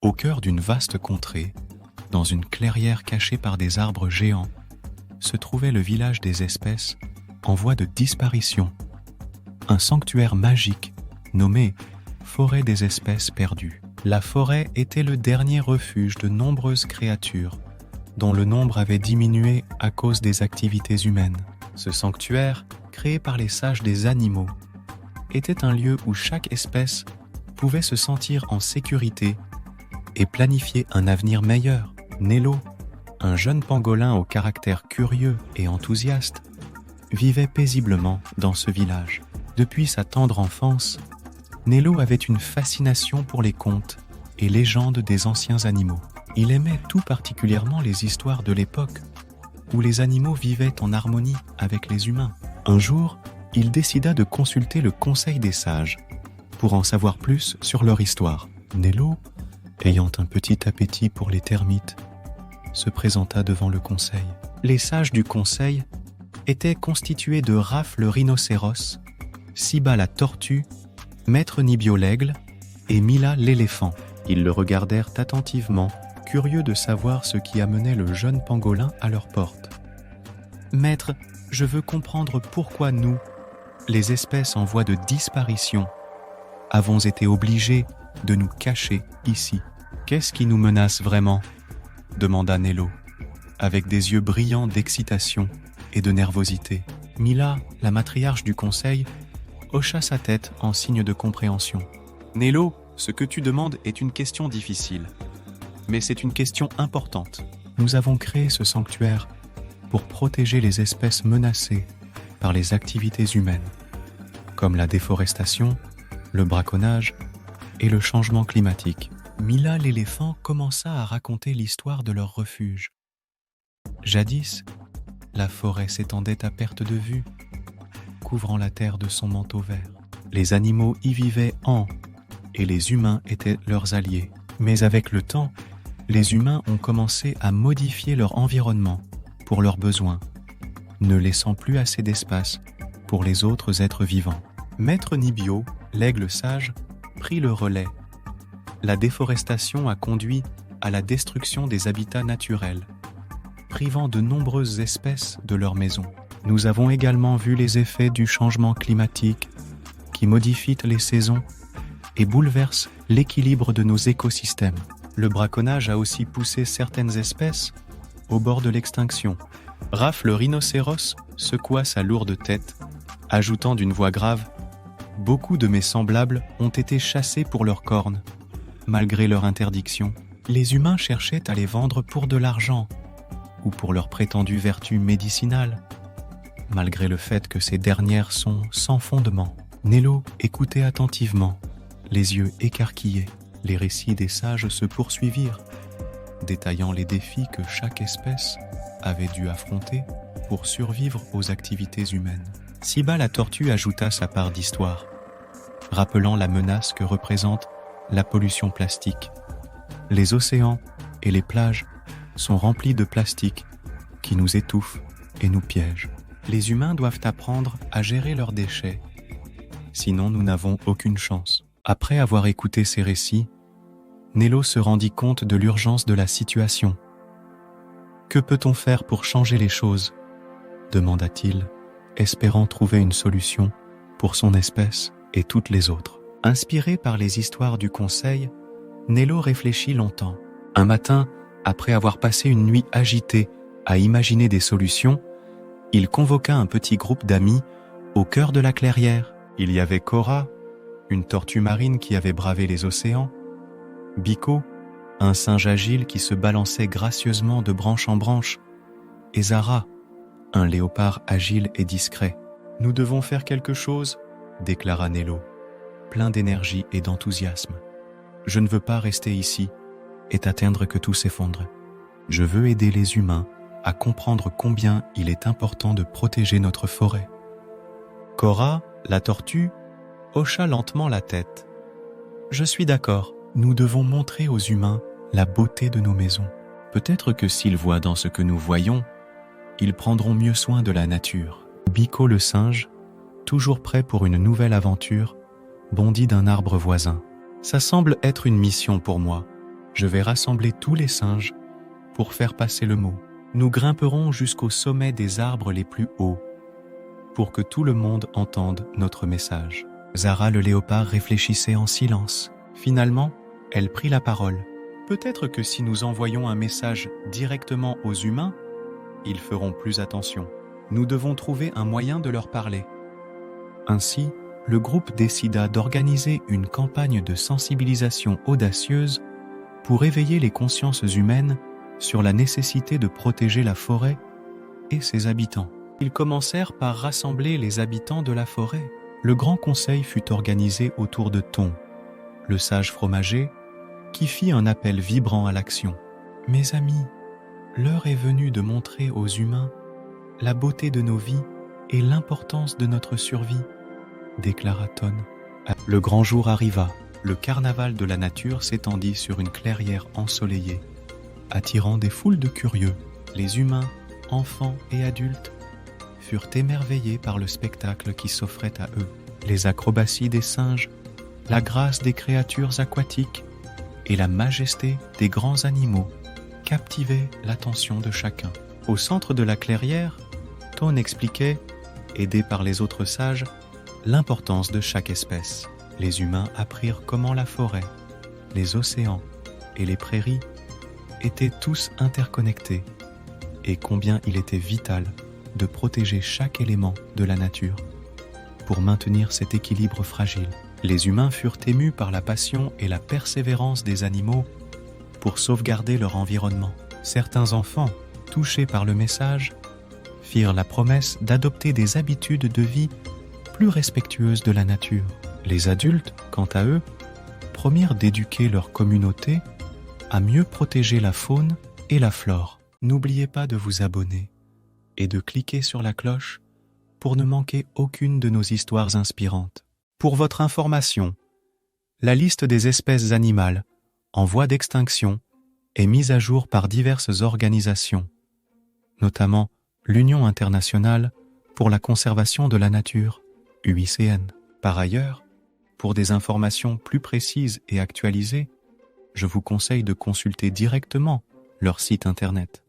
Au cœur d'une vaste contrée, dans une clairière cachée par des arbres géants, se trouvait le village des espèces en voie de disparition. Un sanctuaire magique nommé Forêt des espèces perdues. La forêt était le dernier refuge de nombreuses créatures dont le nombre avait diminué à cause des activités humaines. Ce sanctuaire, créé par les sages des animaux, était un lieu où chaque espèce pouvait se sentir en sécurité et planifier un avenir meilleur. Nello, un jeune pangolin au caractère curieux et enthousiaste, vivait paisiblement dans ce village. Depuis sa tendre enfance, Nello avait une fascination pour les contes et légendes des anciens animaux. Il aimait tout particulièrement les histoires de l'époque où les animaux vivaient en harmonie avec les humains. Un jour, il décida de consulter le Conseil des sages pour en savoir plus sur leur histoire. Nello, ayant un petit appétit pour les termites, se présenta devant le conseil. Les sages du conseil étaient constitués de Raph le rhinocéros, Siba la tortue, Maître Nibio l'aigle et Mila l'éléphant. Ils le regardèrent attentivement, curieux de savoir ce qui amenait le jeune pangolin à leur porte. « Maître, je veux comprendre pourquoi nous, les espèces en voie de disparition, avons été obligés de nous cacher ici. Qu'est-ce qui nous menace vraiment ?» demanda Nello, avec des yeux brillants d'excitation et de nervosité. Mila, la matriarche du conseil, hocha sa tête en signe de compréhension. « Nello, ce que tu demandes est une question difficile, mais c'est une question importante. Nous avons créé ce sanctuaire pour protéger les espèces menacées par les activités humaines, comme la déforestation, le braconnage et le changement climatique. » Mila l'éléphant commença à raconter l'histoire de leur refuge. Jadis, la forêt s'étendait à perte de vue, couvrant la terre de son manteau vert. Les animaux y vivaient et les humains étaient leurs alliés. Mais avec le temps, les humains ont commencé à modifier leur environnement pour leurs besoins, ne laissant plus assez d'espace pour les autres êtres vivants. Maître Nibio, l'aigle sage, prit le relais. La déforestation a conduit à la destruction des habitats naturels, privant de nombreuses espèces de leur maison. Nous avons également vu les effets du changement climatique qui modifie les saisons et bouleverse l'équilibre de nos écosystèmes. Le braconnage a aussi poussé certaines espèces au bord de l'extinction. Raph le rhinocéros secoua sa lourde tête, ajoutant d'une voix grave « Beaucoup de mes semblables ont été chassés pour leurs cornes. Malgré leur interdiction, les humains cherchaient à les vendre pour de l'argent ou pour leurs prétendues vertus médicinales, malgré le fait que ces dernières sont sans fondement. » Nello écoutait attentivement, les yeux écarquillés. Les récits des sages se poursuivirent, détaillant les défis que chaque espèce avait dû affronter pour survivre aux activités humaines. Siba la tortue ajouta sa part d'histoire, rappelant la menace que représente la pollution plastique. Les océans et les plages sont remplis de plastique qui nous étouffe et nous piège. Les humains doivent apprendre à gérer leurs déchets, sinon nous n'avons aucune chance. Après avoir écouté ces récits, Nello se rendit compte de l'urgence de la situation. « Que peut-on faire pour changer les choses ?» demanda-t-il, espérant trouver une solution pour son espèce et toutes les autres. Inspiré par les histoires du conseil, Nello réfléchit longtemps. Un matin, après avoir passé une nuit agitée à imaginer des solutions, il convoqua un petit groupe d'amis au cœur de la clairière. Il y avait Cora, une tortue marine qui avait bravé les océans, Biko, un singe agile qui se balançait gracieusement de branche en branche, et Zara, un léopard agile et discret. « Nous devons faire quelque chose », déclara Nello, plein d'énergie et d'enthousiasme. « Je ne veux pas rester ici et attendre que tout s'effondre. Je veux aider les humains à comprendre combien il est important de protéger notre forêt. » Cora, la tortue, hocha lentement la tête. « Je suis d'accord, nous devons montrer aux humains la beauté de nos maisons. Peut-être que s'ils voient dans ce que nous voyons, ils prendront mieux soin de la nature. » Biko le singe, toujours prêt pour une nouvelle aventure, bondit d'un arbre voisin. « Ça semble être une mission pour moi. Je vais rassembler tous les singes pour faire passer le mot. Nous grimperons jusqu'au sommet des arbres les plus hauts pour que tout le monde entende notre message. Zara le léopard réfléchissait en silence. Finalement, elle prit la parole. Peut-être que si nous envoyons un message directement aux humains, ils feront plus attention. Nous devons trouver un moyen de leur parler. Ainsi, le groupe décida d'organiser une campagne de sensibilisation audacieuse pour éveiller les consciences humaines sur la nécessité de protéger la forêt et ses habitants. Ils commencèrent par rassembler les habitants de la forêt. Le grand conseil fut organisé autour de Thon, le sage fromager, qui fit un appel vibrant à l'action. « Mes amis, l'heure est venue de montrer aux humains la beauté de nos vies et l'importance de notre survie, déclara Thon. Le grand jour arriva. Le carnaval de la nature s'étendit sur une clairière ensoleillée, attirant des foules de curieux. Les humains, enfants et adultes furent émerveillés par le spectacle qui s'offrait à eux. Les acrobaties des singes, la grâce des créatures aquatiques et la majesté des grands animaux captivaient l'attention de chacun. Au centre de la clairière, Thon expliquait, aidé par les autres sages, l'importance de chaque espèce. Les humains apprirent comment la forêt, les océans et les prairies étaient tous interconnectés et combien il était vital de protéger chaque élément de la nature pour maintenir cet équilibre fragile. Les humains furent émus par la passion et la persévérance des animaux pour sauvegarder leur environnement. Certains enfants, touchés par le message, firent la promesse d'adopter des habitudes de vie plus respectueuses de la nature. Les adultes, quant à eux, promirent d'éduquer leur communauté à mieux protéger la faune et la flore. N'oubliez pas de vous abonner et de cliquer sur la cloche pour ne manquer aucune de nos histoires inspirantes. Pour votre information, la liste des espèces animales en voie d'extinction est mise à jour par diverses organisations, notamment l'Union internationale pour la conservation de la nature, UICN. Par ailleurs, pour des informations plus précises et actualisées, je vous conseille de consulter directement leur site internet.